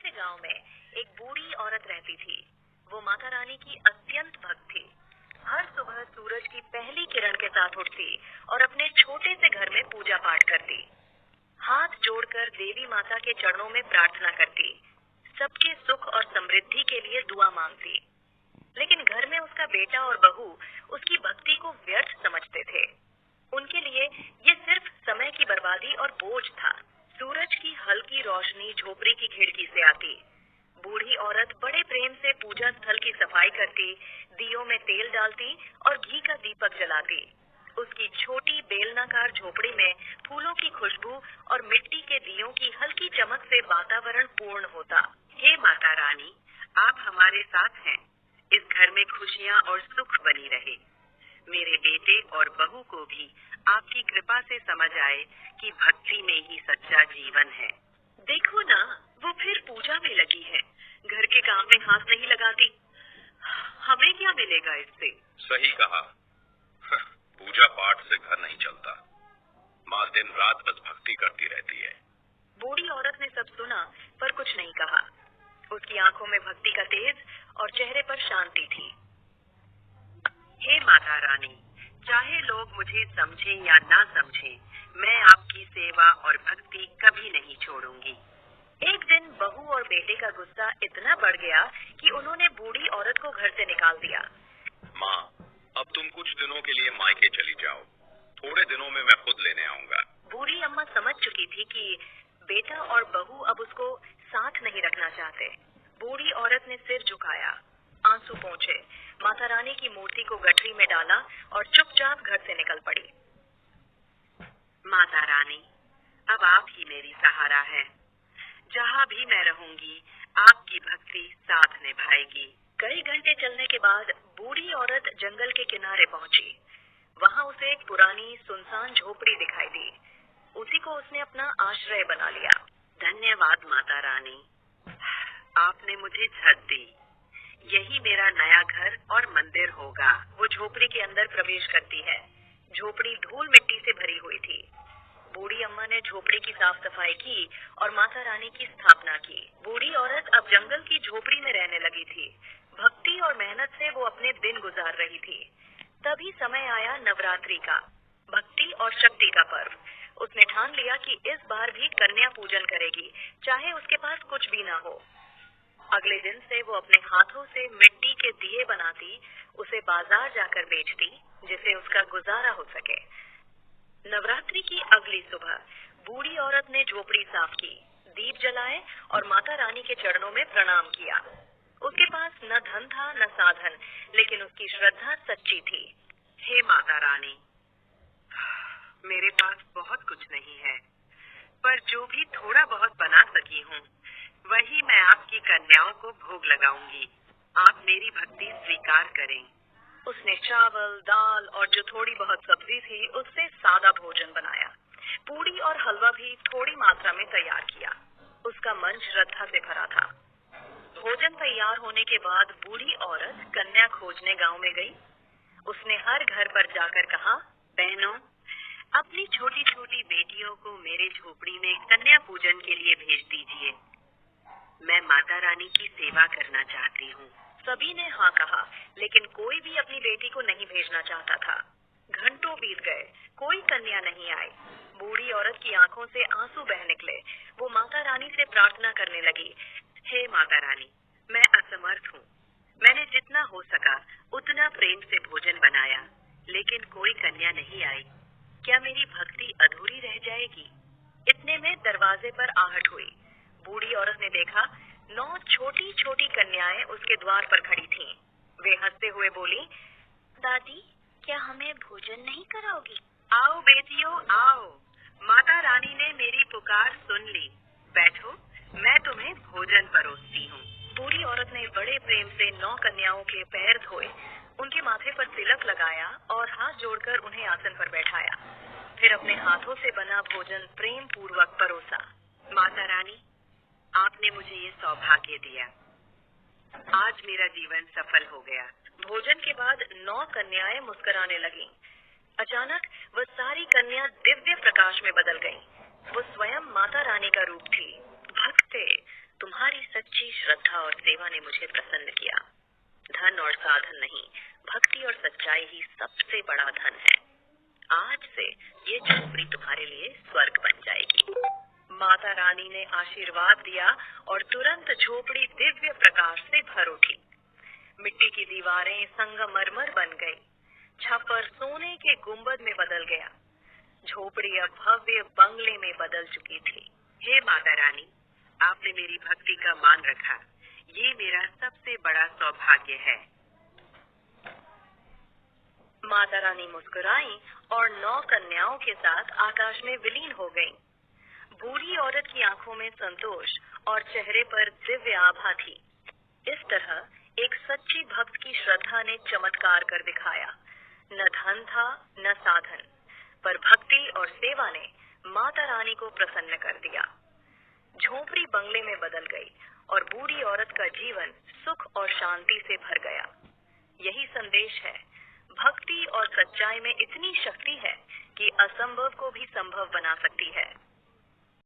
से गांव में एक बूढ़ी औरत रहती थी। वो माता रानी की अत्यंत भक्त थी। हर सुबह सूरज की पहली किरण के साथ उठती और अपने छोटे से घर में पूजा पाठ करती। हाथ जोड़कर देवी माता के चरणों में प्रार्थना करती, सबके सुख और समृद्धि के लिए दुआ मांगती। लेकिन घर में उसका बेटा और बहू उसकी भक्ति को व्यर्थ समझते थे। उनके लिए ये सिर्फ समय की बर्बादी और बोझ था। सूरज की हल्की रोशनी झोपड़ी की खिड़की से आती। बूढ़ी औरत बड़े प्रेम से पूजा स्थल की सफाई करती, दियों में तेल डालती और घी का दीपक जलाती। उसकी छोटी बेलनाकार झोपड़ी में फूलों की खुशबू और मिट्टी के दियों की हल्की चमक से वातावरण पूर्ण होता। हे माता रानी, आप हमारे साथ हैं। इस घर में खुशियाँ और सुख बनी रहे। मेरे बेटे और बहू को भी आपकी कृपा से समझ आए कि भक्ति में ही सच्चा जीवन है। देखो ना, वो फिर पूजा में लगी है, घर के काम में हाथ नहीं लगाती। हमें क्या मिलेगा इससे? सही कहा। पूजा पाठ से घर नहीं चलता। माँ दिन रात बस भक्ति करती रहती है। बूढ़ी औरत ने सब सुना पर कुछ नहीं कहा। उसकी आंखों में भक्ति का तेज और चेहरे पर शांति थी। हे माता रानी, चाहे लोग मुझे समझें या ना समझें, मैं आपकी सेवा और भक्ति कभी नहीं छोड़ूंगी। एक दिन बहू और बेटे का गुस्सा इतना बढ़ गया कि उन्होंने बूढ़ी औरत को घर से निकाल दिया। माँ, अब तुम कुछ दिनों के लिए मायके चली जाओ। थोड़े दिनों में मैं खुद लेने आऊंगा। बूढ़ी अम्मा समझ चुकी थी कि बेटा और बहू अब उसको साथ नहीं रखना चाहते। बूढ़ी औरत ने सिर झुकाया, आंसू पोंछे, माता रानी की मूर्ति को गठरी में डाला और चुपचाप घर से निकल पड़ी। माता रानी, अब आप ही मेरी सहारा है। जहाँ भी मैं रहूंगी, आपकी भक्ति साथ निभाएगी। कई घंटे चलने के बाद बूढ़ी औरत जंगल के किनारे पहुंची। वहाँ उसे एक पुरानी सुनसान झोपड़ी दिखाई दी। उसी को उसने अपना आश्रय बना लिया। धन्यवाद माता रानी, आपने मुझे छत दी। यही मेरा नया घर और मंदिर होगा। वो झोपड़ी के अंदर प्रवेश करती है। झोपड़ी धूल मिट्टी से भरी हुई थी। बूढ़ी अम्मा ने झोपड़ी की साफ सफाई की और माता रानी की स्थापना की। बूढ़ी औरत अब जंगल की झोपड़ी में रहने लगी थी। भक्ति और मेहनत से वो अपने दिन गुजार रही थी। तभी समय आया नवरात्रि का, भक्ति और शक्ति का पर्व। उसने ठान लिया कि इस बार भी कन्या पूजन करेगी, चाहे उसके पास कुछ भी ना हो। अगले दिन से वो अपने हाथों से मिट्टी के दिए बनाती, उसे बाजार जाकर बेचती, जिससे उसका गुजारा हो सके। नवरात्रि की अगली सुबह बूढ़ी औरत ने झोपड़ी साफ की, दीप जलाए और माता रानी के चरणों में प्रणाम किया। उसके पास न धन था न साधन, लेकिन उसकी श्रद्धा सच्ची थी। हे माता रानी, मेरे पास बहुत कुछ नहीं है, पर जो भी थोड़ा बहुत बना सकी हूँ, वही मैं आपकी कन्याओं को भोग लगाऊंगी। आप मेरी भक्ति स्वीकार करें। उसने चावल, दाल और जो थोड़ी बहुत सब्जी थी, उससे सादा भोजन बनाया। पूड़ी और हलवा भी थोड़ी मात्रा में तैयार किया। उसका मन श्रद्धा से भरा था। भोजन तैयार होने के बाद बूढ़ी औरत कन्या खोजने गांव में गई। उसने हर घर पर जाकर कहा, बहनों, अपनी छोटी छोटी बेटियों को मेरे झोपड़ी में कन्या पूजन के लिए भेज दीजिए। मैं माता रानी की सेवा करना चाहती हूँ। सभी ने हाँ कहा, लेकिन कोई भी अपनी बेटी को नहीं भेजना चाहता था। घंटों बीत गए, कोई कन्या नहीं आई। बूढ़ी औरत की आंखों से आंसू बह निकले। वो माता रानी से प्रार्थना करने लगी, हे माता रानी, मैं असमर्थ हूँ। मैंने जितना हो सका उतना प्रेम से भोजन बनाया, लेकिन कोई कन्या नहीं आई। क्या मेरी भक्ति अधूरी रह जाएगी? इतने में दरवाजे पर आहट हुई। बूढ़ी औरत ने देखा, 9 छोटी छोटी कन्याएं उसके द्वार पर खड़ी थीं। वे हंसते हुए बोली, दादी, क्या हमें भोजन नहीं कराओगी? आओ बेटियों, आओ। माता रानी ने मेरी पुकार सुन ली। बैठो, मैं तुम्हें भोजन परोसती हूँ। बूढ़ी औरत ने बड़े प्रेम से 9 कन्याओं के पैर धोए, उनके माथे पर तिलक लगाया और हाथ जोड़कर उन्हें आसन पर बैठाया। फिर अपने हाथों से बना भोजन प्रेम पूर्वक परोसा। माता रानी, आपने मुझे ये सौभाग्य दिया। आज मेरा जीवन सफल हो गया। भोजन के बाद 9 कन्याएं मुस्कुराने लगीं। अचानक वह सारी कन्या दिव्य प्रकाश में बदल गईं। वो स्वयं माता रानी का रूप थी। भक्त थे, तुम्हारी सच्ची श्रद्धा और सेवा ने मुझे प्रसन्न किया। धन और साधन नहीं, भक्ति और सच्चाई ही सबसे बड़ा धन है। आज से ये झोपड़ी तुम्हारे लिए स्वर्ग बन जाएगी। माता रानी ने आशीर्वाद दिया और तुरंत झोपड़ी दिव्य प्रकाश से भर उठी। मिट्टी की दीवारें संगमरमर बन गई, छप्पर सोने के गुंबद में बदल गया। झोपड़ी अब भव्य बंगले में बदल चुकी थी। हे माता रानी, आपने मेरी भक्ति का मान रखा। ये मेरा सबसे बड़ा सौभाग्य है। माता रानी मुस्कुराई और 9 कन्याओं के साथ आकाश में विलीन हो गईं। बूढ़ी औरत की आंखों में संतोष और चेहरे पर दिव्य आभा थी। इस तरह एक सच्ची भक्त की श्रद्धा ने चमत्कार कर दिखाया। न धन था न साधन, पर भक्ति और सेवा ने माता रानी को प्रसन्न कर दिया। झोपड़ी बंगले में बदल गई और बूढ़ी औरत का जीवन सुख और शांति से भर गया। यही संदेश है, भक्ति और सच्चाई में इतनी शक्ति है कि असंभव को भी संभव बना सकती है।